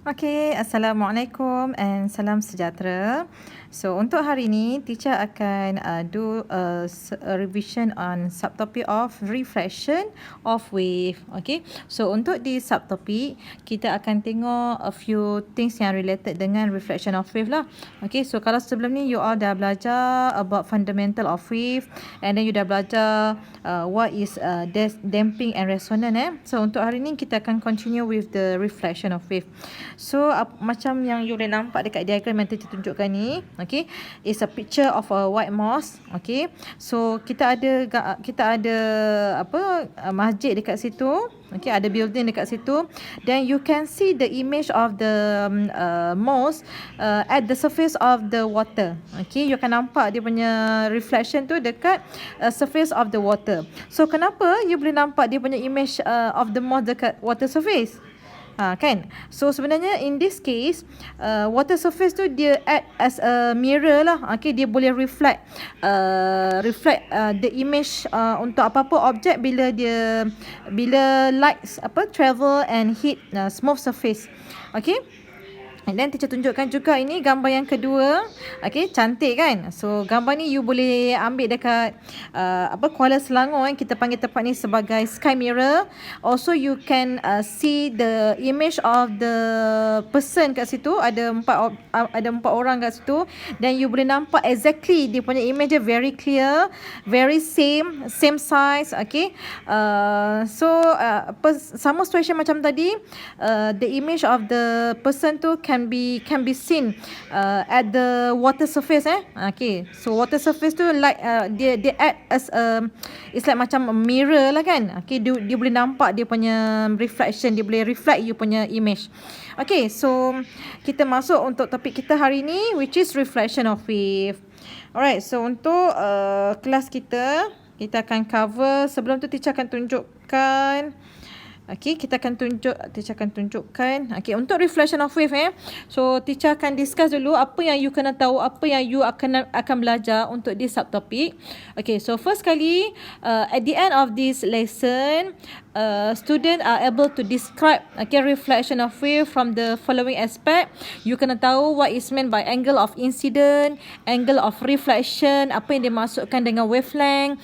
Okay, Assalamualaikum and salam sejahtera. So, untuk hari ini, teacher akan do a revision on subtopic of reflection of wave. Okay, so untuk di subtopic, kita akan tengok a few things yang related dengan reflection of wave lah. Okay, so kalau sebelum ni you all dah belajar about fundamental of wave and then you dah belajar what is damping and resonant. So, untuk hari ni kita akan continue with the reflection of wave. So macam yang you boleh nampak dekat diagram yang teacher tunjukkan ni, okay, is a picture of a white mosque. Okay, so kita ada masjid dekat situ. Okay, ada building dekat situ. Then you can see the image of the mosque at the surface of the water. Okay, you akan nampak dia punya reflection tu dekat surface of the water. So kenapa you boleh nampak dia punya image of the mosque dekat water surface? Kan? So sebenarnya in this case water surface tu dia act as a mirror lah. Okay, dia boleh reflect the image untuk apa-apa objek bila lights travel and hit smooth surface. Okay. And then teacher tunjukkan juga ini gambar yang kedua. Okay, cantik kan? So gambar ni you boleh ambil dekat Kuala Selangor Kita panggil tempat ni sebagai sky mirror. Also you can see the image of the person kat situ. Ada empat orang kat situ. Then you boleh nampak exactly dia punya image dia very clear, very same size. Okay. Sama situation macam tadi, the image of the person tu can be seen at the water surface. Okay, so water surface tu like dia act as it's like macam a mirror lah kan. Okay, dia boleh nampak dia punya reflection, dia boleh reflect you punya image. Okay, so kita masuk untuk topik kita hari ni, which is reflection of wave. Alright, so untuk kelas kita akan cover. Sebelum tu teacher akan tunjukkan. Okay, teacher akan tunjukkan. Okay, untuk reflection of wave so teacher akan discuss dulu apa yang you kena tahu, apa yang you akan belajar untuk this subtopic. Okay, so first kali at the end of this lesson, student are able to describe reflection of wave from the following aspect. You kena tahu what is meant by angle of incident, angle of reflection, apa yang dimasukkan dengan wavelength,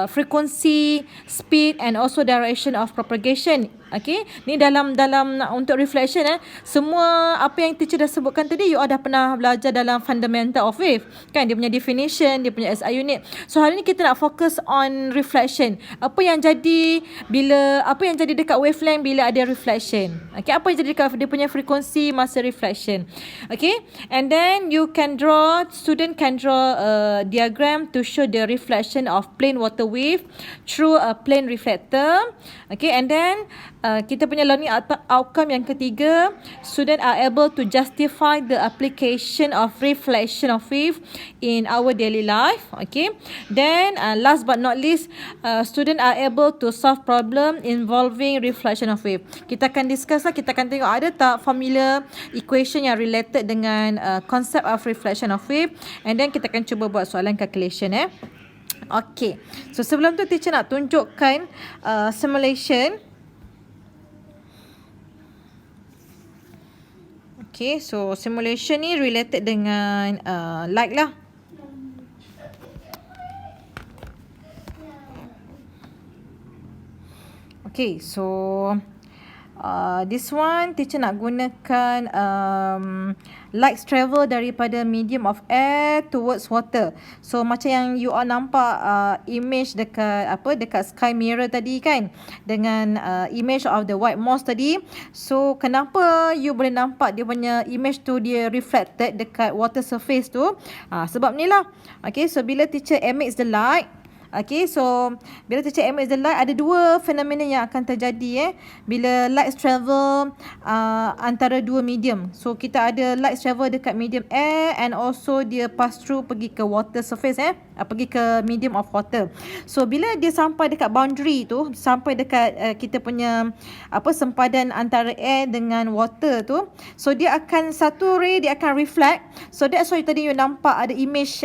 frequency, speed and also direction of propagation. Okay, ni dalam untuk reflection semua apa yang teacher dah sebutkan tadi you all dah pernah belajar dalam fundamental of wave kan, dia punya definition, dia punya SI unit. So hari ni kita nak fokus on reflection. Apa yang jadi dekat wavelength bila ada reflection. Okay, apa yang jadi dekat dia punya frequency masa reflection. Okay, and then student can draw a diagram to show the reflection of plane water wave through a plane reflector. Okay, and then kita punya learning outcome yang ketiga, student are able to justify the application of reflection of wave in our daily life. Okay, then last but not least, student are able to solve problem involving reflection of wave. Kita akan discuss lah, kita akan tengok ada tak formula equation yang related dengan concept of reflection of wave, and then kita akan cuba buat soalan calculation. Okay, so sebelum tu teacher nak tunjukkan simulation. Okay, so simulation ni related dengan light lah. Okay, so this one teacher nak gunakan light travel daripada medium of air towards water. So macam yang you all nampak image dekat sky mirror tadi kan, dengan image of the white mosque tadi. So kenapa you boleh nampak dia punya image tu dia reflected dekat water surface tu? Sebab ni lah. Okay, so bila teacher emits the light, okay, so bila teacher emits the light, ada dua fenomena yang akan terjadi bila light travel antara dua medium. So kita ada light travel dekat medium air and also dia pass through pergi ke water surface. pergi ke medium of water. So bila dia sampai dekat boundary tu, sampai dekat kita punya sempadan antara air dengan water tu, so dia akan satu ray dia akan reflect. So that's why tadi you nampak ada image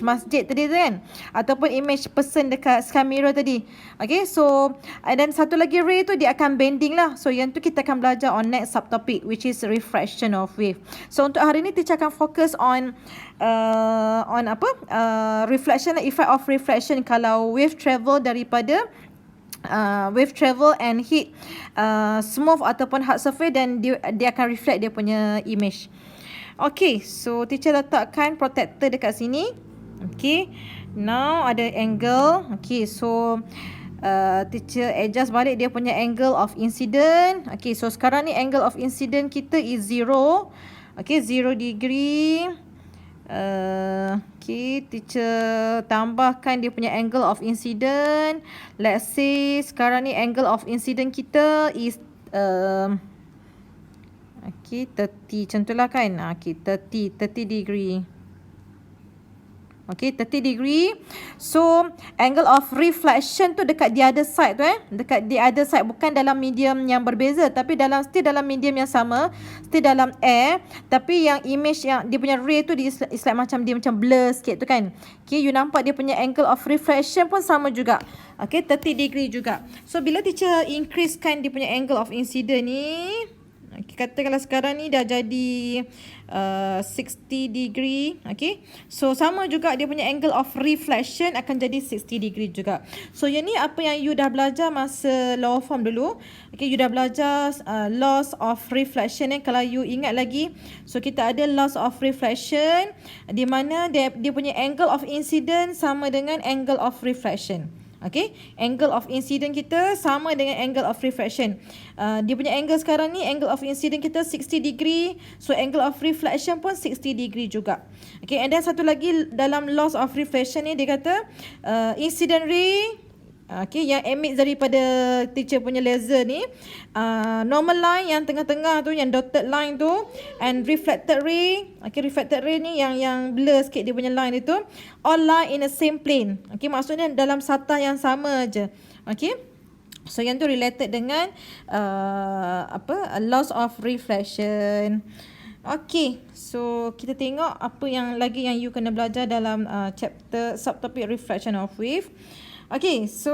masjid tadi tu kan, ataupun image person dekat sky mirror tadi. Okay, so dan satu lagi ray tu dia akan bending lah. So yang tu kita akan belajar on next subtopic, which is refraction of wave. So untuk hari ni teacher akan fokus on reflection, effect of reflection kalau wave travel daripada wave travel and hit smooth ataupun hard surface, dan dia akan reflect dia punya image. Okay, so teacher letakkan protector dekat sini. Okay, now ada angle. Okay, so teacher adjust balik dia punya angle of incident. Okay, so sekarang ni angle of incident kita is 0. Okay, 0 degree. Okay, teacher tambahkan dia punya angle of incident. Let's say sekarang ni angle of incident kita is okay, 30 macam tu lah kan. Okay, 30 degree. Okay, 30 degree. So angle of reflection tu dekat the other side tu dekat the other side, bukan dalam medium yang berbeza, tapi still dalam medium yang sama, still dalam air, tapi yang image yang dia punya ray tu dia is like macam dia macam blur sikit tu kan. Okay, you nampak dia punya angle of reflection pun sama juga. Okay, 30 degree juga. So bila teacher increasekan dia punya angle of incident ni, katakanlah sekarang ni dah jadi 60 degree. Okay, so sama juga dia punya angle of reflection akan jadi 60 degree juga. So yang ni apa yang you dah belajar masa law form dulu. Okay, you dah belajar laws of reflection kalau you ingat lagi. So kita ada laws of reflection di mana dia punya angle of incident sama dengan angle of reflection. Okay, angle of incident kita sama dengan angle of reflection. Dia punya angle sekarang ni, angle of incident kita 60 degree. So angle of reflection pun 60 degree juga. Okay, and then satu lagi dalam laws of reflection ni dia kata incident ray, okay, yang emit daripada teacher punya laser ni, normal line yang tengah-tengah tu, yang dotted line tu, and reflected ray. Okay, reflected ray ni yang blur sikit dia punya line itu, all lie in the same plane. Okay, maksudnya dalam satah yang sama aja. Okay, so yang tu related dengan laws of reflection. Okay, so kita tengok apa yang lagi yang you kena belajar dalam chapter subtopic reflection of wave. Okay, so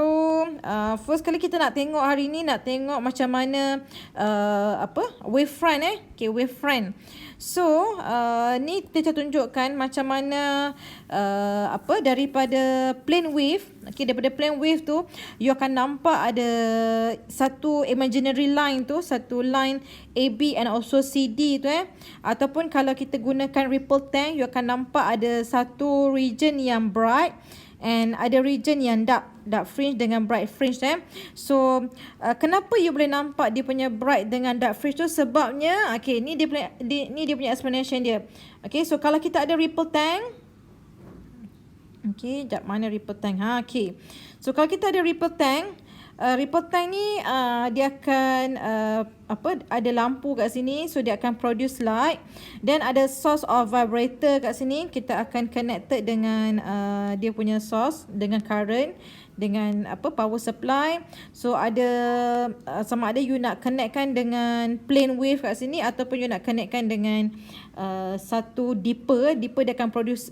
first kali kita nak tengok hari ni, nak tengok macam mana wavefront Okay, wavefront. So ni kita tunjukkan macam mana daripada plane wave. Okay, daripada plane wave tu you akan nampak ada satu imaginary line tu, satu line AB and also CD tu ataupun kalau kita gunakan ripple tank, you akan nampak ada satu region yang bright and ada region yang dark fringe dengan bright fringe So kenapa you boleh nampak dia punya bright dengan dark fringe tu? Sebabnya okay, ni dia punya explanation dia. Okay, so kalau kita ada ripple tank, okay, jap mana ripple tank? Okay, so kalau kita ada ripple tank ni dia akan ada lampu kat sini, so dia akan produce light. Then ada source of vibrator kat sini, kita akan connected dengan dia punya source dengan current, dengan power supply. So ada sama ada you nak connectkan dengan plane wave kat sini ataupun you nak connectkan dengan satu dipper dia akan produce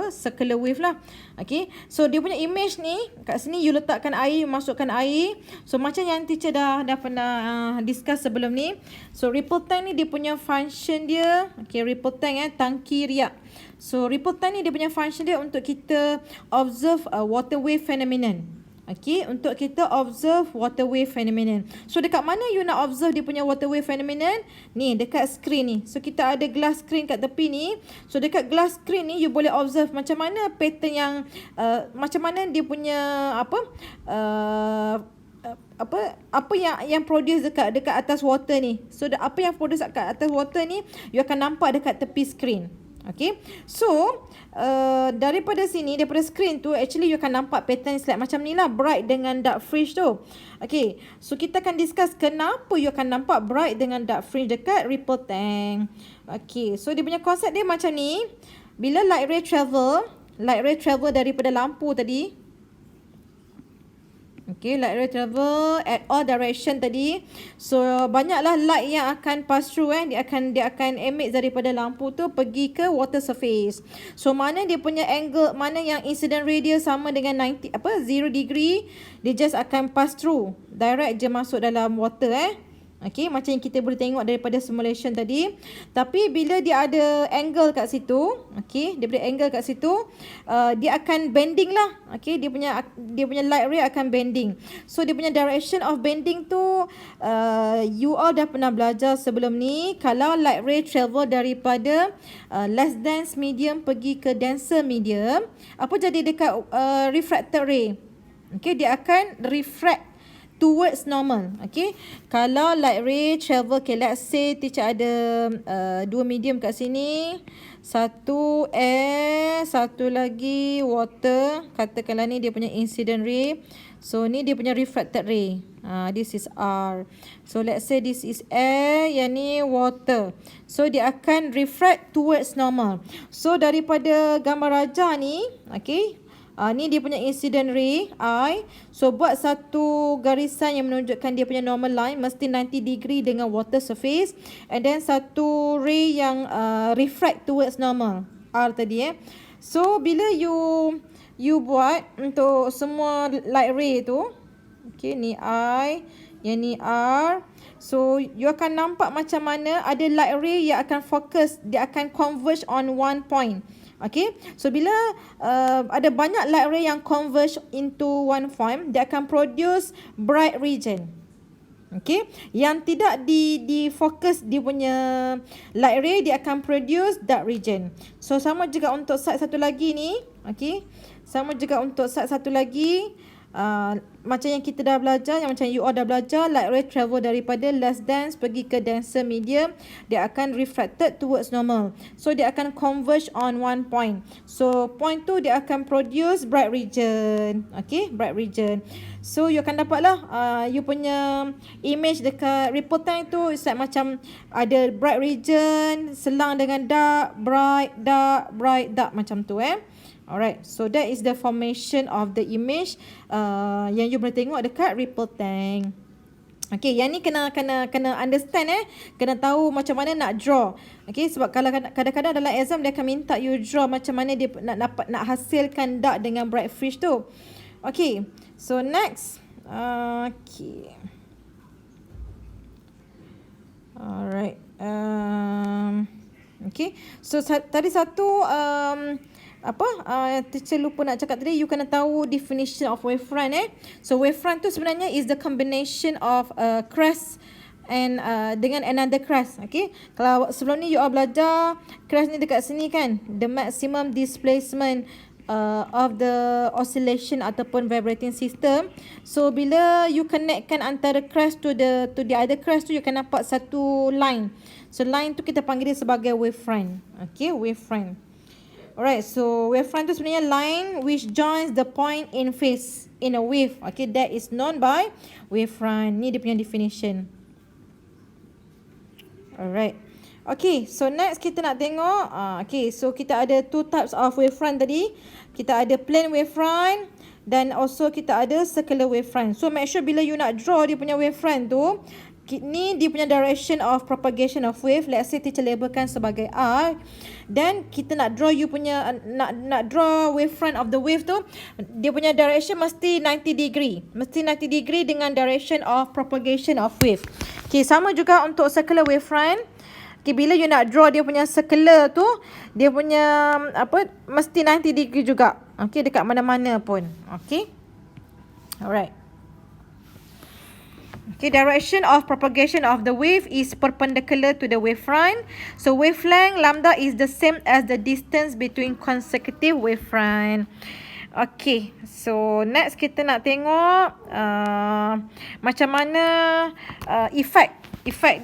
circular wave lah. Okay, so dia punya image ni kat sini you letakkan air, you masukkan air. So macam yang teacher dah pernah discuss sebelum ni. So ripple tank ni dia punya function dia, okay, ripple tank tangki riak. So ripple tank ni dia punya function dia untuk kita observe water wave phenomenon. Okay, untuk kita observe water wave phenomenon. So dekat mana you nak observe dia punya water wave phenomenon? Ni dekat screen ni. So kita ada glass screen kat tepi ni. So dekat glass screen ni you boleh observe macam mana pattern yang macam mana dia punya apa yang produce dekat atas water ni. So apa yang produce dekat atas water ni you akan nampak dekat tepi screen. Okay, so daripada sini, daripada screen tu, actually you akan nampak pattern slide macam ni lah, bright dengan dark fringe tu. Okay, so kita akan discuss kenapa you akan nampak bright dengan dark fringe dekat ripple tank. Okay, so dia punya konsep dia macam ni. Bila light ray travel, light ray travel daripada lampu tadi. Okay, light ray travel at all direction tadi. So banyaklah light yang akan pass through dia akan emit daripada lampu tu pergi ke water surface. So mana dia punya angle, mana yang incident ray dia sama dengan 0 degree, dia just akan pass through. Direct je masuk dalam water Okay, macam yang kita boleh tengok daripada simulation tadi. Tapi bila dia ada angle kat situ, okay, dia ada angle kat situ, dia akan bending lah. Okay, dia punya light ray akan bending. So dia punya direction of bending tu, you all dah pernah belajar sebelum ni. Kalau light ray travel daripada less dense medium pergi ke denser medium, apa jadi dekat refracted ray? Okay, dia akan refract towards normal. Okay, kalau light ray travel, okay, let's say teacher ada dua medium kat sini, satu air, satu lagi water. Katakanlah ni dia punya incident ray, so ni dia punya refracted ray. This is R. So let's say this is air, yang ni water. So dia akan refract towards normal. So daripada gambar rajah ni, okay, ni dia punya incident ray I. So buat satu garisan yang menunjukkan dia punya normal line, mesti 90 degree dengan water surface. And then satu ray yang refract towards normal, R tadi So bila you buat untuk semua light ray tu, okay, ni I, yang ni R. So you akan nampak macam mana ada light ray yang akan fokus, dia akan converge on one point. Okay, so bila ada banyak light ray yang converge into one point, dia akan produce bright region. Okay, yang tidak di fokus dia punya light ray, dia akan produce dark region. So sama juga untuk side satu lagi ni. Okay, sama juga untuk side satu lagi. Macam yang kita dah belajar, yang macam you all dah belajar, light ray travel daripada less dense pergi ke denser medium, dia akan refracted towards normal. So dia akan converge on one point. So point tu dia akan produce bright region. Okay, bright region. So you akan dapat lah you punya image dekat report time tu, it's like macam ada bright region selang dengan dark, bright, dark macam tu Alright, so that is the formation of the image yang you boleh tengok dekat ripple tank. Okay, yang ni kena understand kena tahu macam mana nak draw. Okay, sebab kalau kadang-kadang dalam exam dia akan minta you draw macam mana dia nak hasilkan dark dengan bright fringe tu. Okay, so next. Okay. Alright. Okay, so tadi satu teacher lupa nak cakap tadi, you kena tahu definition of wavefront So wavefront tu sebenarnya is the combination of crest and dengan another crest. Okay, kalau sebelum ni you all belajar crest ni dekat sini kan, the maximum displacement of the oscillation ataupun vibrating system. So bila you connectkan antara crest to the other crest tu, you akan nampak satu line. So line tu kita panggil dia sebagai wavefront. Okay, wavefront. Alright, so wavefront tu sebenarnya line which joins the point in phase in a wave. Okay, that is known by wavefront. Ni dia punya definition. Alright. Okay, so next kita nak tengok. Okay, so kita ada two types of wavefront tadi. Kita ada plane wavefront dan also kita ada circular wavefront. So make sure bila you nak draw dia punya wavefront tu, ni dia punya direction of propagation of wave. Let's say teacher labelkan sebagai R. Dan kita nak draw you punya nak draw wavefront of the wave tu, dia punya direction mesti 90 degree. Mesti 90 degree dengan direction of propagation of wave. Okay, sama juga untuk circular wavefront. Okay, bila you nak draw dia punya circular tu, dia punya mesti 90 degree juga. Okay, dekat mana-mana pun. Okay. Alright. Okay, direction of propagation of the wave is perpendicular to the wavefront. So wavelength lambda is the same as the distance between consecutive wavefront. Okay, so next kita nak tengok macam mana effect effect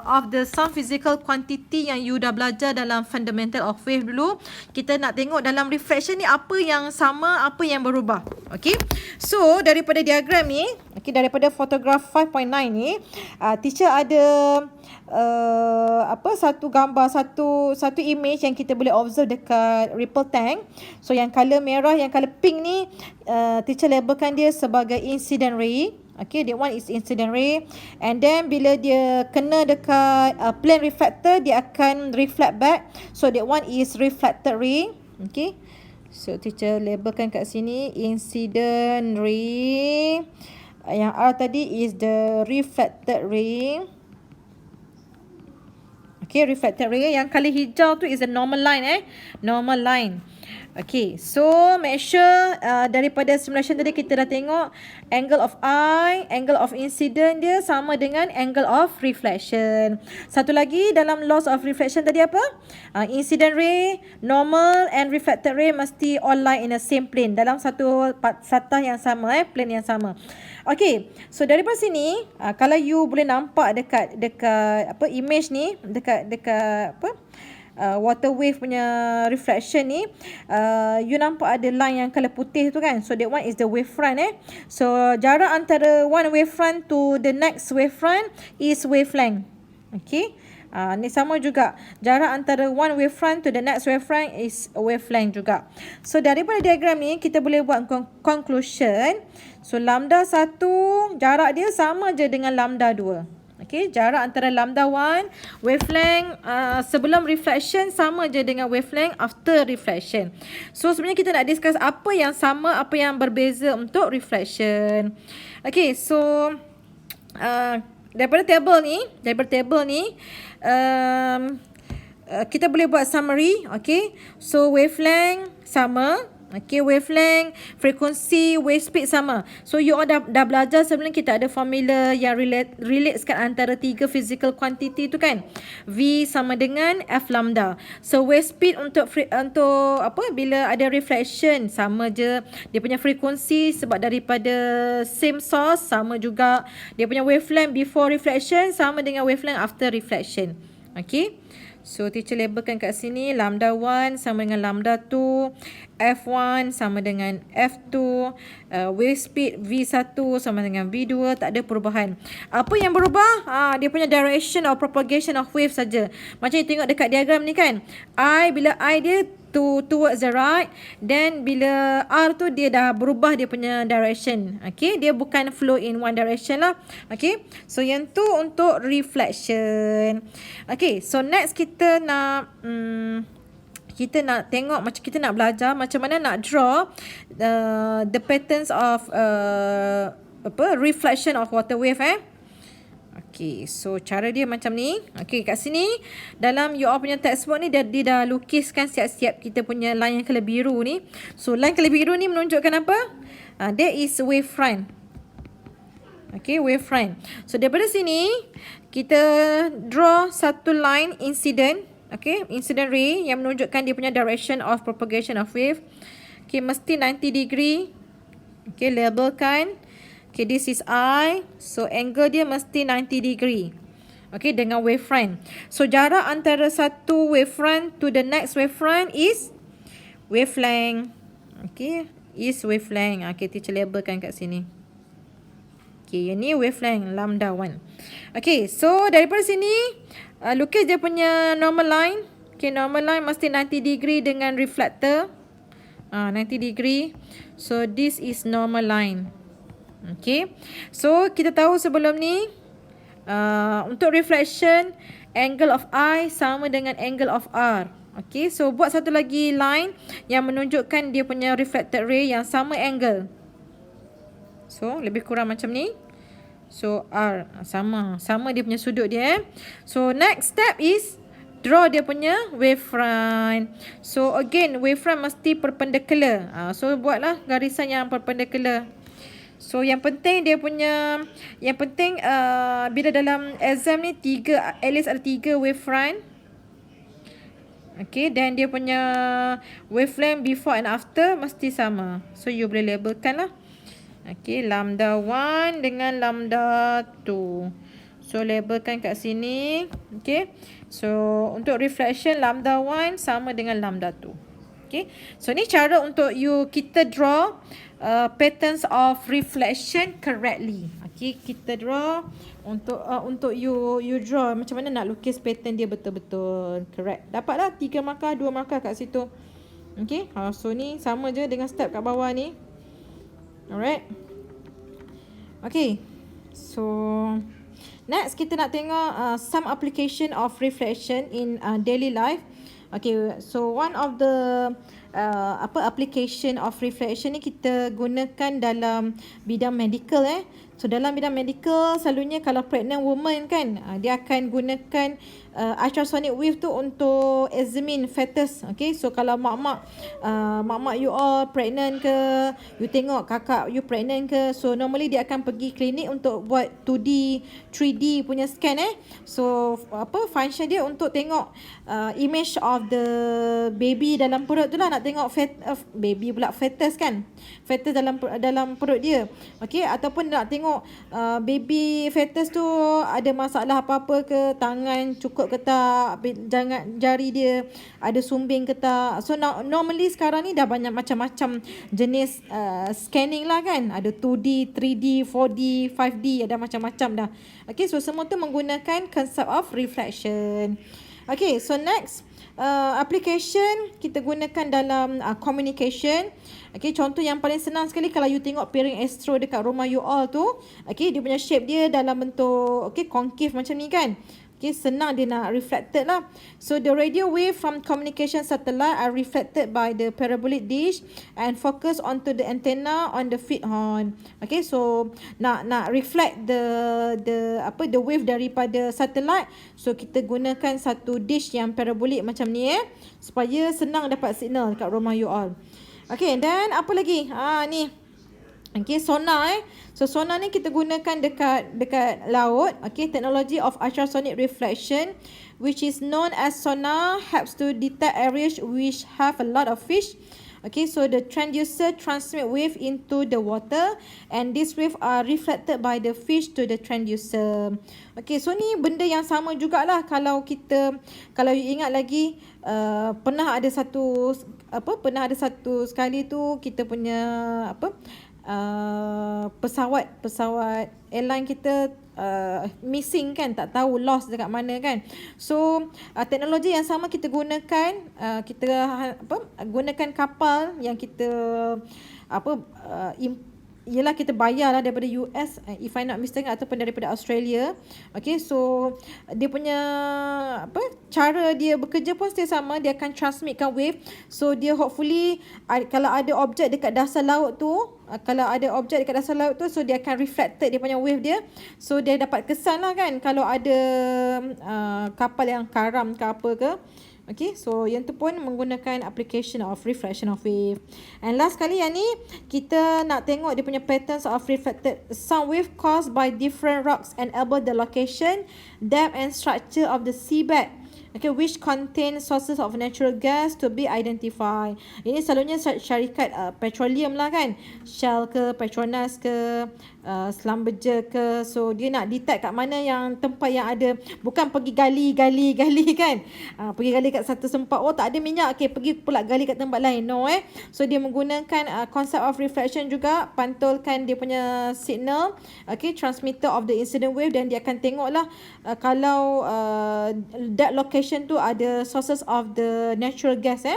of the some physical quantity yang you dah belajar dalam fundamental of wave dulu. Kita nak tengok dalam reflection ni apa yang sama, apa yang berubah. Okay, so daripada diagram ni, okay, daripada photograph 5.9 ni, teacher ada satu gambar, satu image yang kita boleh observe dekat ripple tank. So yang color merah, yang color pink ni, teacher labelkan dia sebagai incident ray. Okay, that one is incident ray. And then bila dia kena dekat plane reflector, dia akan reflect back. So that one is reflected ray. Okay, so teacher labelkan kat sini incident ray. Yang R tadi is the reflected ray. Okay, reflected ray. Yang color hijau tu is a normal line, normal line. Okay, so make sure daripada simulation tadi kita dah tengok angle of eye, angle of incident dia sama dengan angle of reflection. Satu lagi dalam laws of reflection tadi apa? Incident ray, normal and reflected ray mesti all lie in the same plane, dalam satu satah yang sama, plane yang sama. Okay, so daripada sini kalau you boleh nampak dekat image ni, dekat water wave punya reflection ni, you nampak ada line yang color putih tu kan. So that one is the wavefront. So jarak antara one wavefront to the next wavefront is wavelength. Okay, ni sama juga, jarak antara one wavefront to the next wavefront is wavelength juga. So daripada diagram ni kita boleh buat conclusion. So lambda 1 jarak dia sama je dengan lambda 2. Okay, jarak antara lambda 1 wavelength sebelum reflection sama je dengan wavelength after reflection. So sebenarnya kita nak discuss apa yang sama, apa yang berbeza untuk reflection. Okay, so daripada table ni kita boleh buat summary. Okay, so wavelength sama. Okay, wavelength, frekuensi, wave speed sama. So you all dah belajar sebelum kita ada formula yang relatekan antara tiga physical quantity tu kan. V sama dengan F lambda. So wave speed untuk bila ada reflection sama je. Dia punya frekuensi sebab daripada same source sama juga. Dia punya wavelength before reflection sama dengan wavelength after reflection. Okay, so teacher labelkan kat sini lambda 1 sama dengan lambda 2, F1 sama dengan F2, wave speed V1 sama dengan V2, tak ada perubahan. Apa yang berubah? Dia punya direction of propagation of wave saja. Macam you tengok dekat diagram ni kan. Bila I dia towards the right, then bila R tu dia dah berubah dia punya direction. Okay, dia bukan flow in one direction lah. Okay, so yang tu untuk reflection. Okay, so next kita nak tengok, macam kita nak belajar macam mana nak draw the patterns of reflection of water wave. Okay, so cara dia macam ni. Okay, kat sini dalam you all punya textbook ni dia dah lukiskan siap-siap kita punya line yang color biru ni. So line color biru ni menunjukkan apa? That is wavefront. Okay, wavefront. So daripada sini kita draw satu line incident. Okay, incident ray yang menunjukkan dia punya direction of propagation of wave. Okay, mesti 90 degree. Okay, labelkan. Okay, this is I. So angle dia mesti 90 degree. Okay, dengan wavefront. So jarak antara satu wavefront to the next wavefront is wavelength. Okay, is wavelength. Okay, teacher labelkan kat sini. Okay, yang ni wavelength lambda 1. Okay, so daripada sini lukis dia punya normal line. Okay, normal line mesti 90 degree dengan reflector. 90 degree. So this is normal line. Okay, so kita tahu sebelum ni untuk reflection angle of I sama dengan angle of R. Okay, so buat satu lagi line yang menunjukkan dia punya reflected ray yang sama angle. So lebih kurang macam ni. So R sama dia punya sudut dia. So next step is draw dia punya wavefront. So again wavefront mesti perpendicular. So buatlah garisan yang perpendicular. So yang penting bila dalam exam ni at least ada 3 wavefront. Okay, dan dia punya wavelength before and after mesti sama. So you boleh labelkan lah. Okay, lambda 1 dengan lambda 2. So labelkan kat sini. Okay. So untuk reflection lambda 1 sama dengan lambda 2. Okay. So ni cara untuk kita draw patterns of reflection correctly. Okay, kita draw untuk you draw macam mana nak lukis pattern dia betul-betul correct. Dapatlah 3 markah, 2 markah kat situ. Okay, so ni sama je dengan step kat bawah ni. Alright. Okay, so next kita nak tengok some application of reflection in daily life. Okay, so one of the application of reflection ni kita gunakan dalam bidang medical. So dalam bidang medical selalunya kalau pregnant woman kan, dia akan gunakan ultrasonic wave tu untuk examine fetus. Okay, so kalau mak-mak you all pregnant ke, you tengok kakak you pregnant ke, so normally dia akan pergi klinik untuk buat 2D 3D punya scan. So function dia untuk tengok image of the baby dalam perut tu lah, nak tengok baby pula fetus kan, fetus dalam perut dia. Okay, ataupun nak tengok baby fetus tu ada masalah apa-apa ke, tangan cukup ke tak, jangan jari dia ada sumbing ke tak. So normally sekarang ni dah banyak macam-macam jenis scanning lah kan, ada 2D 3D 4D 5D, ada macam-macam dah. Okay, so semua tu menggunakan concept of reflection. Okay, so next application kita gunakan dalam communication. Okay, contoh yang paling senang sekali kalau you tengok piring astro dekat rumah you all tu. Okay, dia punya shape dia dalam bentuk concave macam ni kan. Okay, senang dia nak reflected lah. So the radio wave from communication satellite are reflected by the parabolic dish and focus onto the antenna on the feed horn. Okay, so nak reflect the wave daripada satellite, so kita gunakan satu dish yang parabolic macam ni supaya senang dapat signal dekat rumah you all. Okay, dan apa lagi? Ni. Okay, sonar So sonar ni kita gunakan dekat laut. Okay, teknologi of ultrasonic reflection which is known as sonar helps to detect areas which have a lot of fish. Okay, so the transducer transmit wave into the water and this wave are reflected by the fish to the transducer. Okay, so ni benda yang sama jugalah kalau you ingat lagi pernah ada satu sekali tu kita punya pesawat airline kita missing kan, tak tahu lost dekat mana kan. So teknologi yang sama kita gunakan, gunakan kapal yang kita ialah kita bayar lah daripada US, if I not mistaken, ataupun daripada Australia. Okay, so dia punya cara dia bekerja pun still sama, dia akan transmitkan wave. So dia hopefully kalau ada objek dekat dasar laut tu, so dia akan reflected dia punya wave dia. So dia dapat kesan lah kan kalau ada kapal yang karam ke apa ke. Okay, so yang tu pun menggunakan application of reflection of wave. And last kali yang ni kita nak tengok dia punya patterns of reflected sound wave caused by different rocks enable the location, depth and structure of the seabed. Okay, which contain sources of natural gas to be identified. Ini selalunya syarikat petroleum lah kan, Shell ke, Petronas ke, Schlumberger ke. So dia nak detect kat mana yang tempat yang ada, bukan pergi gali kan, pergi gali kat satu tempat, oh tak ada minyak, okay pergi pula gali kat tempat lain. No So dia menggunakan concept of reflection juga, pantulkan dia punya signal, okay, transmitter of the incident wave, dan dia akan tengok lah kalau that location tu ada sources of the natural gas.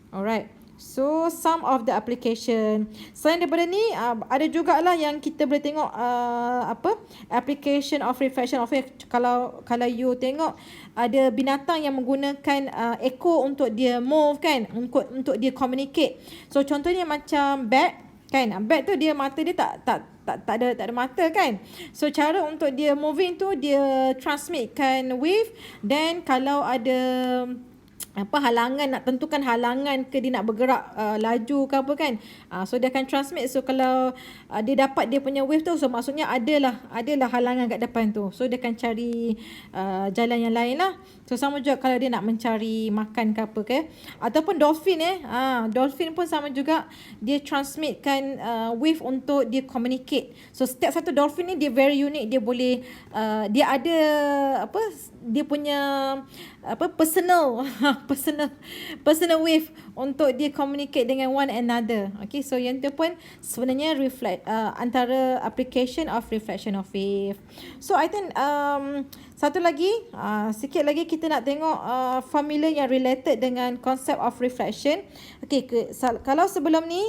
Alright, so some of the application. Selain daripada ni ada jugalah yang kita boleh tengok application of reflection of wave. Kalau you tengok ada binatang yang menggunakan echo untuk dia move kan, untuk dia communicate. So contohnya macam bat kan, bat tu dia mata dia tak ada mata kan. So cara untuk dia moving tu dia transmitkan wave, then kalau ada apa halangan, nak tentukan halangan ke dia nak bergerak laju ke apa kan. So dia akan transmit. So kalau dia dapat dia punya wave tu, so maksudnya adalah halangan kat depan tu. So dia akan cari jalan yang lain lah. So sama juga kalau dia nak mencari makan ke apa ke. Ataupun dolphin dolphin pun sama juga, dia transmitkan wave untuk dia communicate. So setiap satu dolphin ni dia very unique, dia boleh dia ada apa, dia punya apa, personal personal wave untuk dia communicate dengan one another. Okay, so yang tu pun sebenarnya antara application of reflection of wave. So I think satu lagi, sikit lagi kita nak tengok formula yang related dengan concept of reflection. Okay, kalau sebelum ni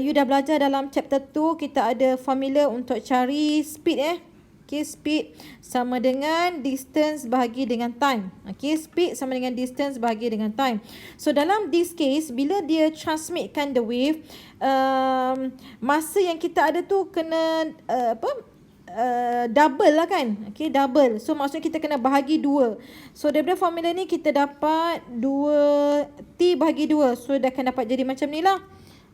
you dah belajar dalam chapter 2, kita ada formula untuk cari speed Okay, speed sama dengan distance bahagi dengan time. Okay, speed sama dengan distance bahagi dengan time. So dalam this case, bila dia transmitkan the wave, masa yang kita ada tu kena double lah kan. Okay, double. So maksudnya kita kena bahagi 2. So daripada formula ni kita dapat 2T bahagi 2. So dia akan dapat jadi macam ni lah.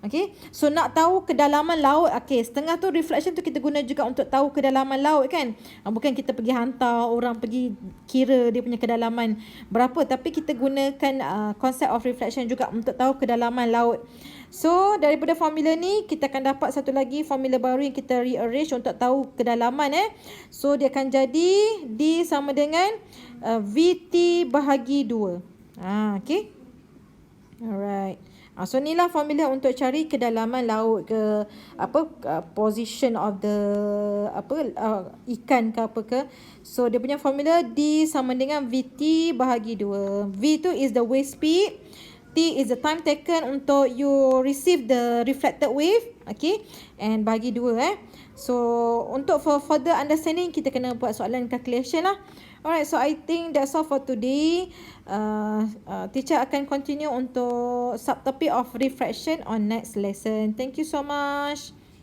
Okay, so nak tahu kedalaman laut, okay, setengah tu reflection tu kita guna juga untuk tahu kedalaman laut kan. Bukan kita pergi hantar orang pergi kira dia punya kedalaman berapa, tapi kita gunakan konsep of reflection juga untuk tahu kedalaman laut. So daripada formula ni kita akan dapat satu lagi formula baru yang kita rearrange untuk tahu kedalaman So dia akan jadi D sama dengan VT bahagi 2. Okay, alright. So inilah formula untuk cari kedalaman laut ke position of the ikan ke apa ke. So dia punya formula D sama dengan VT bahagi 2. V tu is the wave speed, T is the time taken untuk you receive the reflected wave, okay, and bahagi 2 So untuk for further understanding kita kena buat soalan calculation lah. Alright, so I think that's all for today. Teacher akan continue untuk subtopic of refraction on next lesson. Thank you so much.